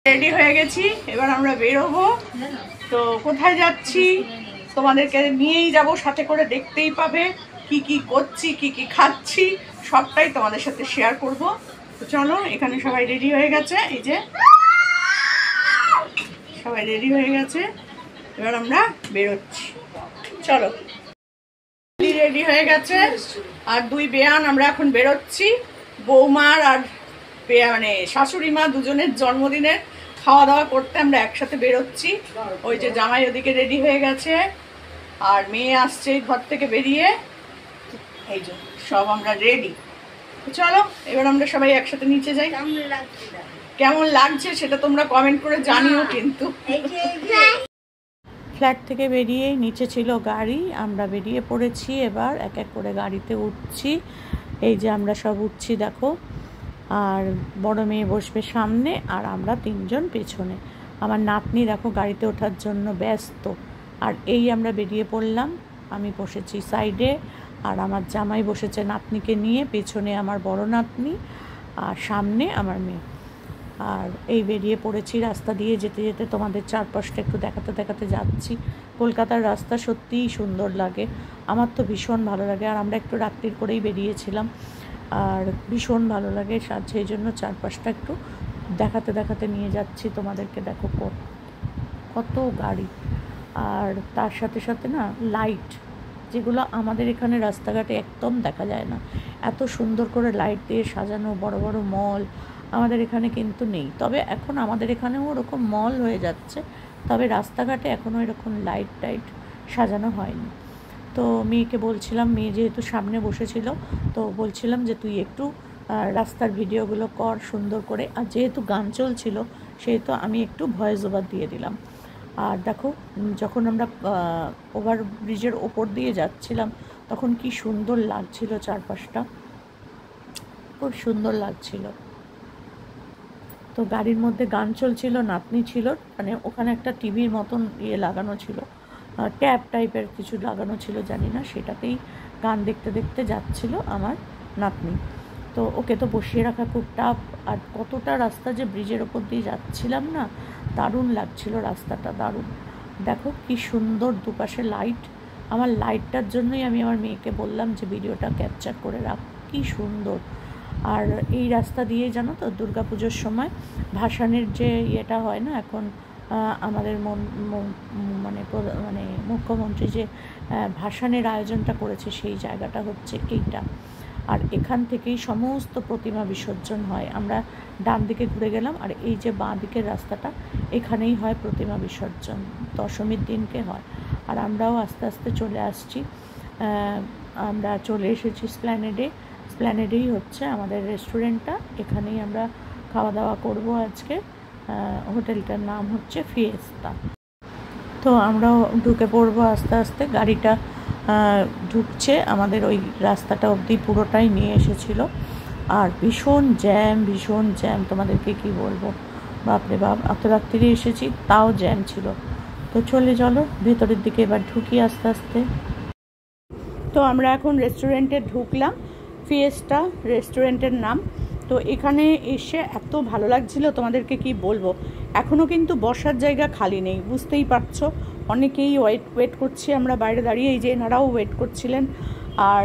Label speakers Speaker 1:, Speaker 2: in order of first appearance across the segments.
Speaker 1: Ready হয়ে গেছি, এবার আমরা বেরোবো। তো কোথায় যাচ্ছি তোমাদেরকে নিয়েই যাব, সাথে করে দেখতেই পাবে কি কি করছি, কি কি খাচ্ছি, সবটাই তোমাদের সাথে শেয়ার করব। তো চলো, এখানে সবাই রেডি হয়ে গেছে, এই যে সবাই রেডি হয়ে গেছে, এবার আমরা বেরোচ্ছি। চলো, রেডি হয়ে গেছে আর দুই বেয়ান আমরা এখন বেরোচ্ছি। বৌমার আর মানে শাশুড়ি মা দুজনের জন্মদিনের খাওয়া দাওয়া করতে আমরা একসাথে বেরোচ্ছি। ওই যে জামাই ওদিকে রেডি হয়ে গেছে আর মেয়ে আসছে ঘর থেকে বেরিয়ে, এই যে সব আমরা রেডি। চলো, এবার আমরা সবাই একসাথে নিচে যাই। কেমন লাগছে সেটা তোমরা কমেন্ট করে জানিও কিন্তু। ফ্ল্যাট থেকে বেরিয়ে নিচে ছিল গাড়ি, আমরা বেরিয়ে পড়েছি। এবার এক এক করে গাড়িতে উঠছি। এই যে আমরা সব উঠছি দেখো, আর বড় মেয়ে বসবে সামনে আর আমরা তিনজন পেছনে। আমার নাতনি দেখো গাড়িতে ওঠার জন্য ব্যস্ত। আর এই আমরা বেরিয়ে পড়লাম, আমি বসেছি সাইডে আর আমার জামাই বসেছে নাতনিকে নিয়ে, পেছনে আমার বড় নাতনি আর সামনে আমার মেয়ে। আর এই বেরিয়ে পড়েছি। রাস্তা দিয়ে যেতে যেতে তোমাদের চারপাশটা একটু দেখাতে দেখাতে যাচ্ছি। কলকাতার রাস্তা সত্যিই সুন্দর লাগে, আমার তো ভীষণ ভালো লাগে। আর আমরা একটু রাত্রির করেই বেরিয়েছিলাম আর ভীষণ ভালো লাগে, সেই জন্য চারপাশটা একটু দেখাতে দেখাতে নিয়ে যাচ্ছি তোমাদেরকে। দেখো কত গাড়ি, আর তার সাথে সাথে না লাইট, যেগুলো আমাদের এখানে রাস্তাঘাটে একদম দেখা যায় না। এত সুন্দর করে লাইট দিয়ে সাজানো বড় বড় মল আমাদের এখানে কিন্তু নেই। তবে এখন আমাদের এখানেও ওরকম মল হয়ে যাচ্ছে, তবে রাস্তাঘাটে এখনও এরকম লাইট টাইট সাজানো হয়নি। তো মেয়েকে বলছিলাম, মেয়ে যেহেতু সামনে বসেছিল, তো বলছিলাম যে তুই একটু রাস্তার ভিডিওগুলো কর সুন্দর করে। আর যেহেতু গান চলছিল সেহেতু আমি একটু ভয়েস ওভার দিয়ে দিলাম। আর দেখো, যখন আমরা ওভার ব্রিজের ওপর দিয়ে যাচ্ছিলাম তখন কি সুন্দর লাগছিল, চারপাশটা খুব সুন্দর লাগছিল। তো গাড়ির মধ্যে গান চলছিল, নাতনি ছিল, মানে ওখানে একটা টিভির মতন লাগানো ছিল, ট্যাব টাইপের কিছু লাগানো ছিল জানি না, সেটাতেই গান দেখতে দেখতে যাচ্ছিল আমার নাতনি। তো ওকে তো বসিয়ে রাখা খুব টাফ। আর কতটা রাস্তা যে ব্রিজের ওপর দিয়ে যাচ্ছিলাম না, দারুণ লাগছিল রাস্তাটা, দারুণ। দেখো কি সুন্দর দুপাশে লাইট। আমার লাইটটার জন্যই আমি আমার মেয়েকে বললাম যে ভিডিওটা ক্যাপচার করে রাখ, কি সুন্দর। আর এই রাস্তা দিয়ে জানো তো দুর্গাপুজোর সময় ভাসানের যে ইয়েটা হয় না, এখন আমাদের মানে মুখ্যমন্ত্রী যে ভাসানের আয়োজনটা করেছে সেই জায়গাটা হচ্ছে এইটা। আর এখান থেকেই সমস্ত প্রতিমা বিসর্জন হয়। আমরা ডান দিকে ঘুরে গেলাম আর এই যে বাঁ দিকের রাস্তাটা, এখানেই হয় প্রতিমা বিসর্জন, দশমীর দিনকে হয়। আর আমরাও আস্তে আস্তে চলে আসছি, আমরা চলে এসেছি স্প্ল্যানেডেই হচ্ছে আমাদের রেস্টুরেন্টটা, এখানেই আমরা খাওয়া দাওয়া করব আজকে। হোটেলটার নাম হচ্ছে ফিয়েস্তা। তো আমরাও ঢুকে পড়বো আস্তে আস্তে। গাড়িটা ঢুকছে, আমাদের ওই রাস্তাটা অবধি পুরোটাই নিয়ে এসেছিল। আর ভীষণ জ্যাম, তোমাদেরকে কি বলবো, বাপরে বাপ, এত রাত্রিরে এসেছি তাও জ্যাম ছিল। তো চলো ভেতরের দিকে এবার ঢুকি আস্তে আস্তে। তো আমরা এখন রেস্টুরেন্টে ঢুকলাম, ফিয়েস্টা রেস্টুরেন্টের নাম। তো এখানে এসে এত ভালো লাগছিল তোমাদেরকে কি বলবো। এখনও কিন্তু বসার জায়গা খালি নেই, বুঝতেই পারছো। অনেকেই ওয়েট করছি, আমরা বাইরে দাঁড়িয়ে, এই যে এনারাও ওয়েট করছিলেন। আর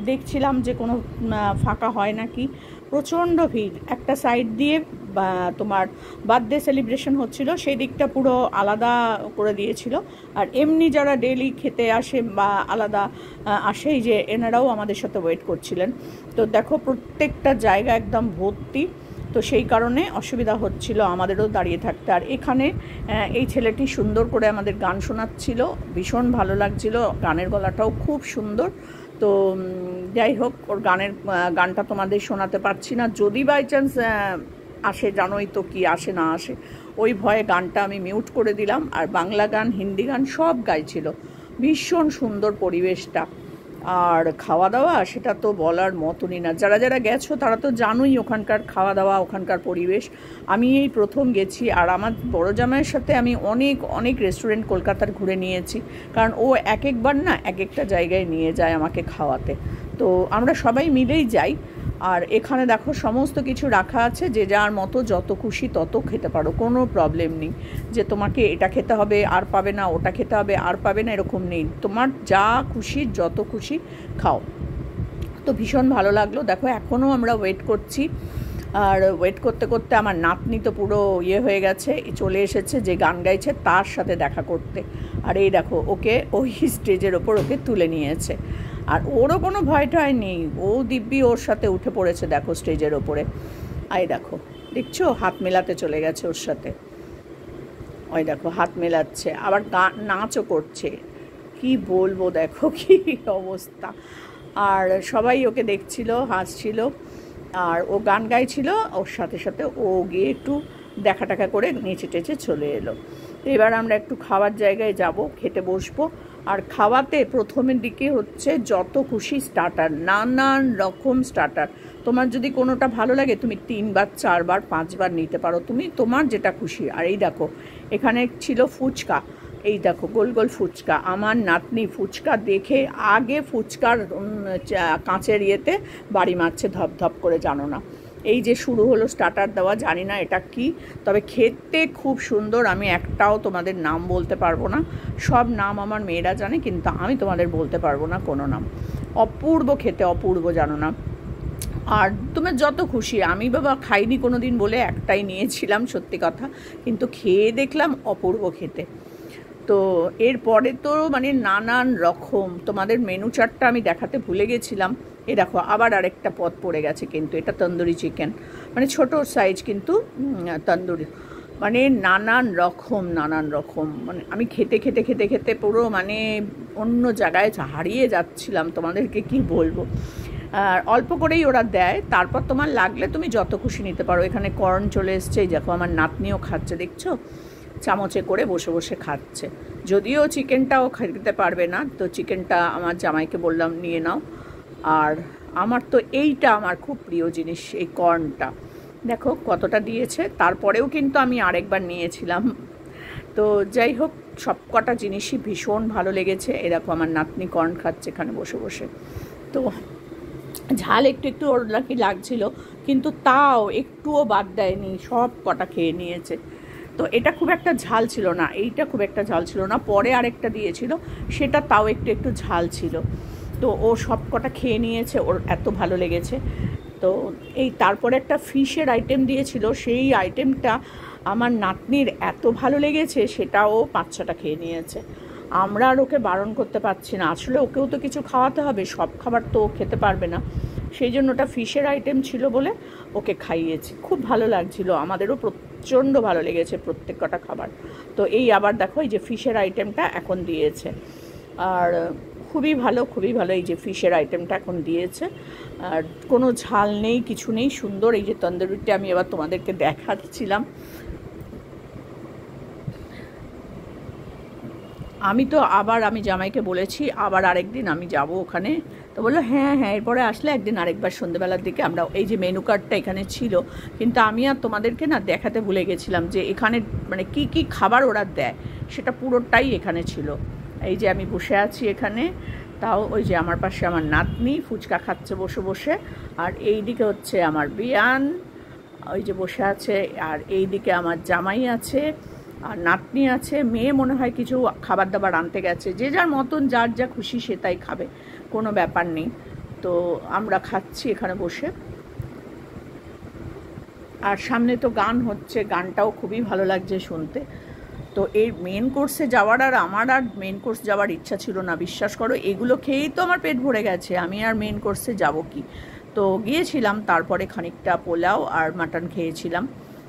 Speaker 1: দেখছিলাম যে কোনো ফাঁকা হয় নাকি। প্রচণ্ড ভিড়। একটা সাইড দিয়ে তোমার বার্থডে সেলিব্রেশন হচ্ছিল, সেই দিকটা পুরো আলাদা করে দিয়েছিল। আর এমনি যারা ডেইলি খেতে আসে বা আলাদা আসে, এই যে এনারাও আমাদের সাথে ওয়েট করছিলেন। তো দেখো প্রত্যেকটা জায়গা একদম ভর্তি, তো সেই কারণে অসুবিধা হচ্ছিল আমাদেরও দাঁড়িয়ে থাকতে। আর এখানে এই ছেলেটি সুন্দর করে আমাদের গান শোনাচ্ছিল, ভীষণ ভালো লাগছিল, গানের গলাটাও খুব সুন্দর। তো যাই হোক, ওর গানটা তোমাদের শোনাতে পারছি না, যদি বাই চান্স আসে, জানোই তো কি আসে না আসে, ওই ভয়ে গানটা আমি মিউট করে দিলাম। আর বাংলা গান, হিন্দি গান সব গাইছিল, ভীষণ সুন্দর পরিবেশটা। আর খাওয়া দাওয়া সেটা তো বলার মতনই না, যারা যারা গেছো তারা তো জানোই ওখানকার খাওয়া দাওয়া, ওখানকার পরিবেশ। আমি এই প্রথম গেছি, আর আমার বড় জামাইয়ের সাথে আমি অনেক রেস্টুরেন্ট কলকাতার ঘুরে নিয়েছি, কারণ ও একবার না এক একটা জায়গায় নিয়ে যায় আমাকে খাওয়াতে। তো আমরা সবাই মিলেই যাই। আর এখানে দেখো সমস্ত কিছু রাখা আছে, যে যার মতো যত খুশি তত খেতে পারো, কোনো প্রবলেম নেই যে তোমাকে এটা খেতে হবে আর পাবে না, ওটা খেতে হবে আর পাবে না, এরকম নেই। তোমার যা খুশি যত খুশি খাও। তো ভীষণ ভালো লাগলো। দেখো এখনও আমরা ওয়েট করছি, আর ওয়েট করতে করতে আমার নাতনি তো পুরো ইয়ে হয়ে গেছে, চলে এসেছে যে গান গাইছে তার সাথে দেখা করতে। আর এই দেখো ওকে ওই স্টেজের ওপর ওকে তুলে নিয়েছে, আর ওরও কোনো ভয় টয় নেই, ও দিব্যি ওর সাথে উঠে পড়েছে দেখো স্টেজের ওপরে। আই দেখো, দেখছো হাত মেলাতে চলে গেছে ওর সাথে, ওই দেখো হাত মেলাচ্ছে, আবার নাচও করছে। কি বলবো, দেখো কি অবস্থা। আর সবাই ওকে দেখছিল, হাসছিল, আর ও গান গাইছিল, ওর সাথে সাথে ও গিয়ে একটু দেখা টাকা করে নেচে টেচে চলে এলো। এবার আমরা একটু খাওয়ার জায়গায় যাব, খেতে বসবো। আর খাওয়াতে প্রথমের দিকে হচ্ছে যত খুশি স্টার্টার, নানান রকম স্টার্টার। তোমার যদি কোনোটা ভালো লাগে তুমি 3 বার 4 বার 5 বার নিতে পারো, তুমি তোমার যেটা খুশি। আর এই দেখো এখানে ছিল ফুচকা, এই দেখো গোল গোল ফুচকা। আমার নাতনি ফুচকা দেখে আগে ফুচকার কাঁচের ইয়েতে বাড়ি মারছে ধপ করে, জানো না। এই যে শুরু হলো স্টার্টার দেওয়া, জানি না এটা কি, তবে খেতে খুব সুন্দর। আমি একটাও তোমাদের নাম বলতে পারবো না, সব নাম আমার মেয়েরা জানে, কিন্তু আমি তোমাদের বলতে পারবো না কোনো নাম। অপূর্ব খেতে, অপূর্ব, জানো না। আর তোমার যত খুশি, আমি বাবা খাইনি কোনো দিন বলে একটাই নিয়েছিলাম সত্যি কথা, কিন্তু খেয়ে দেখলাম অপূর্ব খেতে। তো এরপরে তো মানে নানান রকম, তোমাদের মেনু চার্টটা আমি দেখাতে ভুলে গেছিলাম। এ দেখো আবার আরেকটা পদ পড়ে গেছে, কিন্তু এটা তন্দুরি চিকেন, মানে ছোট সাইজ কিন্তু তন্দুরি, মানে নানান রকম মানে আমি খেতে পুরো মানে অন্য জায়গায় হারিয়ে যাচ্ছিলাম, তোমাদেরকে কি বলবো। আর অল্প করেই ওরা দেয়, তারপর তোমার লাগলে তুমি যত খুশি নিতে পারো। এখানে কর্ন চলে এসছে, দেখো আমার নাতনিও খাচ্ছে, দেখছো চামচে করে বসে বসে খাচ্ছে। যদিও চিকেনটাও খেতে পারবে না, তো চিকেনটা আমার জামাইকে বললাম নিয়ে নাও। আর আমার তো এইটা আমার খুব প্রিয় জিনিস, এই কর্নটা দেখো কতটা দিয়েছে, তারপরেও কিন্তু আমি আরেকবার নিয়েছিলাম। তো যাই হোক, সব কটা জিনিসই ভীষণ ভালো লেগেছে। এরকম আমার নাতনি কর্ন খাচ্ছে এখানে বসে বসে। তো ঝাল একটু ওর নাকি লাগছিল, কিন্তু তাও একটুও বাদ দেয়নি, সব কটা খেয়ে নিয়েছে। তো এটা খুব একটা ঝাল ছিল না, এইটা খুব একটা ঝাল ছিল না, পরে আরেকটা দিয়েছিল সেটা তাও একটু ঝাল ছিল। তো ও সব কটা খেয়ে নিয়েছে, ওর এত ভালো লেগেছে। তো এই তারপরে একটা ফিশের আইটেম দিয়েছিল, সেই আইটেমটা আমার নাতনির এত ভালো লেগেছে, সেটাও 5-6টা খেয়ে নিয়েছে। আমরা আর ওকে বারণ করতে পারছি না, আসলে ওকেও তো কিছু খাওয়াতে হবে, সব খাবার তো ও খেতে পারবে না, সেই জন্য ওটা ফিশের আইটেম ছিল বলে ওকে খাইয়েছি। খুব ভালো লাগছিল, আমাদেরও প্রচণ্ড ভালো লেগেছে প্রত্যেক কটা খাবার। তো এই আবার দেখো এই যে ফিশের আইটেমটা এখন দিয়েছে, আর খুবই ভালো এই যে ফিশের আইটেমটা এখন দিয়েছে। আর কোনো ঝাল নেই, কিছু নেই, সুন্দর। এই যে তন্দুরিটা আমি এবার তোমাদেরকে দেখাচ্ছিলাম। আমি তো আবার আমি জামাইকে বলেছি আবার আরেকদিন আমি যাব ওখানে, তো বললো হ্যাঁ এরপরে আসলে একদিন আরেকবার সন্ধ্যেবেলার দিকে আমরা, এই যে মেনু কার্ডটা এখানে ছিল, কিন্তু আমি আর তোমাদেরকে না দেখাতে ভুলে গেছিলাম যে এখানে মানে কি খাবার ওরা দেয়, সেটা পুরোটাই এখানে ছিল। এই যে আমি বসে আছি এখানে, তাও ওই যে আমার পাশে আমার নাতনি ফুচকা খাচ্ছে বসে বসে, আর এই দিকে হচ্ছে আমার বিয়ান ওই যে বসে আছে, আর এই দিকে আমার জামাই আছে, আর নাতনি আছে। মেয়ে মনে হয় কিছু খাবার দাবার আনতে গেছে, যে যার মতন যার যা খুশি সে তাই খাবে, কোনো ব্যাপার নেই। তো আমরা খাচ্ছি এখানে বসে, আর সামনে তো গান হচ্ছে, গানটাও খুবই ভালো লাগছে শুনতে। তো এই মেন কোর্সে যাওয়ার আর আমার আর মেন কোর্স যাওয়ার ইচ্ছা ছিল না, বিশ্বাস করো, এগুলো খেয়েই তো আমার পেট ভরে গেছে, আমি আর মেন কোর্সে যাব কি। তো গিয়েছিলাম, তারপরে খানিকটা পোলাও আর মাটন খেয়েছিলাম,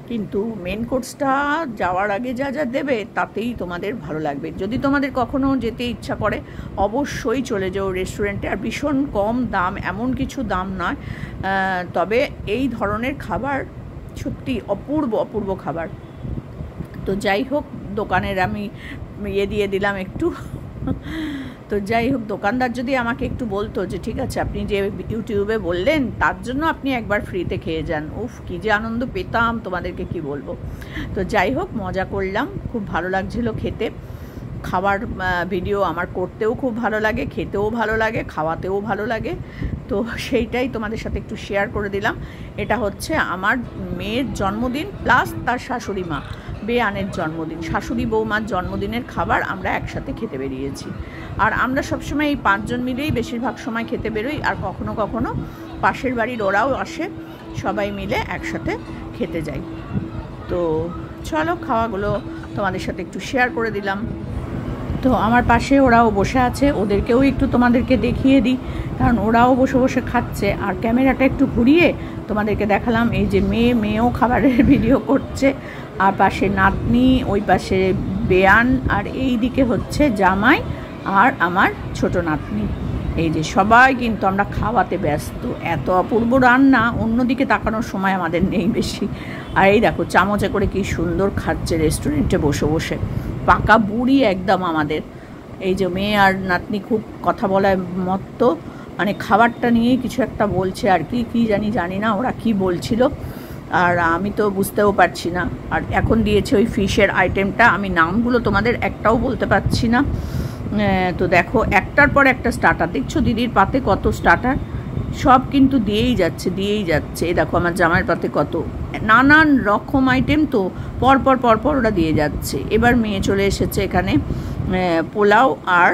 Speaker 1: কিন্তু মেন কোর্সটা যাওয়ার আগে যা দেবে তাতেই তোমাদের ভালো লাগবে। যদি তোমাদের কখনো যেতে ইচ্ছা করে অবশ্যই চলে যাও রেস্টুরেন্টে, আর ভীষণ কম দাম, এমন কিছু দাম নয়, তবে এই ধরনের খাবার সত্যি অপূর্ব খাবার। তো যাই হোক, দোকানের আমি দিয়ে দিলাম একটু। তো যাই হোক, দোকানদার যদি আমাকে একটু বলতো যে ঠিক আছে আপনি যে ইউটিউবে বললেন তার জন্য আপনি একবার ফ্রিতে খেয়ে যান, উফ কী যে আনন্দ পেতাম, তোমাদেরকে কি বলবো। তো যাই হোক, মজা করলাম, খুব ভালো লাগছিল খেতে। খাবার ভিডিও আমার করতেও খুব ভালো লাগে, খেতেও ভালো লাগে, খাওয়াতেও ভালো লাগে। তো সেইটাই তোমাদের সাথে একটু শেয়ার করে দিলাম। এটা হচ্ছে আমার মেয়ের জন্মদিন প্লাস তার শাশুড়ি মা বেয়ানের জন্মদিন, শাশুড়ি বৌমার জন্মদিনের খাবার আমরা একসাথে খেতে বেরিয়েছি। আর আমরা সবসময় এই 5 জন মিলেই বেশিরভাগ সময় খেতে বেরোই, আর কখনো কখনো পাশের বাড়ির ওরাও আসে, সবাই মিলে একসাথে খেতে যাই। তো চলো খাওয়াগুলো তোমাদের সাথে একটু শেয়ার করে দিলাম। তো আমার পাশে ওরাও বসে আছে, ওদেরকেও একটু তোমাদেরকে দেখিয়ে দিই, কারণ ওরাও বসে বসে খাচ্ছে। আর ক্যামেরাটা একটু ঘুরিয়ে তোমাদেরকে দেখালাম, এই যে মেয়েও খাবারের ভিডিও করছে, আর পাশে নাতনি, ওই পাশে বেয়ান, আর এই দিকে হচ্ছে জামাই আর আমার ছোট নাতনি। এই যে সবাই কিন্তু আমরা খাওয়াতে ব্যস্ত, এত অপূর্ব রান্না, অন্যদিকে তাকানোর সময় আমাদের নেই বেশি। আর এই দেখো চামচে করে কি সুন্দর খাচ্ছে রেস্টুরেন্টে বসে বসে, পাকা বুড়ি একদম আমাদের। এই যে মেয়ে আর নাতনি খুব কথা বলার মতো, মানে খাবারটা নিয়েই কিছু একটা বলছে আর কি জানি না ওরা কি বলছিল, আর আমি তো বুঝতেও পারছি না। আর এখন দিয়েছে ওই ফিশের আইটেমটা, আমি নামগুলো তোমাদের একটাও বলতে পারছি না। তো দেখো একটার পর একটা স্টার্টার, দেখছো দিদির পাতে কত স্টার্টার, সব কিন্তু দিয়েই যাচ্ছে। এই দেখো আমার জামাইয়ের পাতে কত নানান রকম আইটেম, তো পরপর ওরা দিয়ে যাচ্ছে। এবার মেয়ে চলে এসেছে এখানে পোলাও, আর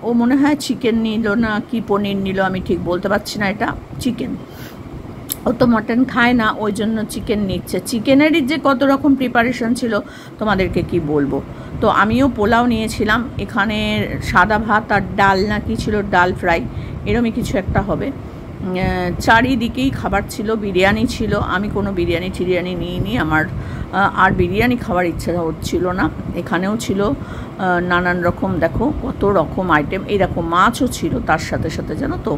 Speaker 1: ও মনে হয় চিকেন নিল না কি পনির নিল, আমি ঠিক বলতে পারছি না, এটা চিকেন। ও তো মটন খায় না, ওই জন্য চিকেন নিচ্ছে। চিকেনেরই যে কত রকম প্রিপারেশন ছিল তোমাদেরকে কি বলবো। তো আমিও পোলাও নিয়েছিলাম, এখানে সাদা ভাত আর ডাল না কি ছিল, ডাল ফ্রাই এরমই কিছু একটা হবে। চারিদিকেই খাবার ছিল, বিরিয়ানি ছিল, আমি কোনো বিরিয়ানি নিইনি, আমার আর বিরিয়ানি খাওয়ার ইচ্ছা হচ্ছিল না। এখানেও ছিল নানান রকম, দেখো কত রকম আইটেম, এই দেখো মাছও ছিল তার সাথে সাথে, জানো তো।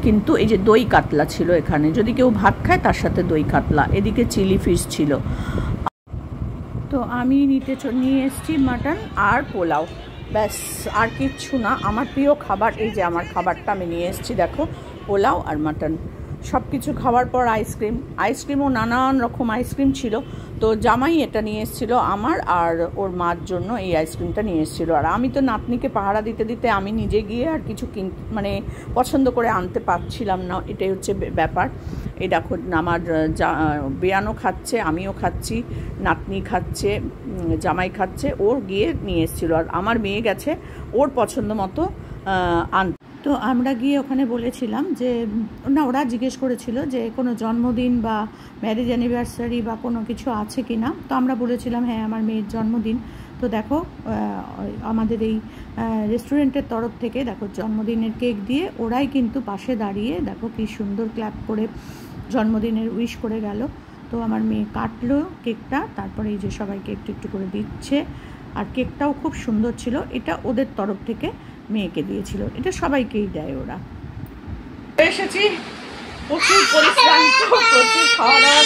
Speaker 1: কিন্তু এই যে দই কাতলা ছিল এখানে, যদি কেউ ভাত খায় তার সাথে দই কাতলা, এদিকে চিলি ফিশ ছিল। তো আমি নিয়ে এসেছি মাটন আর পোলাও, ব্যাস আর কিচ্ছু না। আমার প্রিয় খাবার, এই যে আমার খাবারটা আমি নিয়ে এসেছি, দেখো পোলাও আর মাটন। সব কিছু খাওয়ার পর আইসক্রিমও নানান রকম আইসক্রিম ছিল। তো জামাই এটা নিয়ে এসেছিলো আমার আর ওর মার জন্য, এই আইসক্রিমটা নিয়ে এসেছিলো। আর আমি তো নাতনিকে পাহারা দিতে আমি নিজে গিয়ে আর কিছু মানে পছন্দ করে আনতে পারছিলাম না, এটাই হচ্ছে ব্যাপার। এই দেখো আমার বেয়ানও খাচ্ছে, আমিও খাচ্ছি, নাতনি খাচ্ছে, জামাই খাচ্ছে, ওর গিয়ে নিয়ে এসেছিলো। আর আমার মেয়ে গেছে ওর পছন্দ মতো আনতে। তো আমরা গিয়ে ওখানে বলেছিলাম যে না, ওরা জিজ্ঞেস করেছিল যে কোনো জন্মদিন বা ম্যারেজ অ্যানিভার্সারি বা কোনো কিছু আছে কি না। তো আমরা বলেছিলাম হ্যাঁ আমার মেয়ের জন্মদিন। তো দেখো আমাদের এই রেস্টুরেন্টের তরফ থেকে দেখো জন্মদিনের কেক দিয়ে ওরাই কিন্তু পাশে দাঁড়িয়ে দেখো কি সুন্দর ক্ল্যাপ করে জন্মদিনের উইশ করে গেল। তো আমার মেয়ে কাটলো কেকটা, তারপরে এই যে সবাইকে একটু করে দিচ্ছে। আর কেকটাও খুব সুন্দর ছিল, এটা ওদের তরফ থেকে মেয়েকে দিয়েছিল, এটা সবাইকেই দেয় ওরা। এসেছি প্রচুর পরিশ্রান্ত, প্রচুর খাওয়া দাওয়া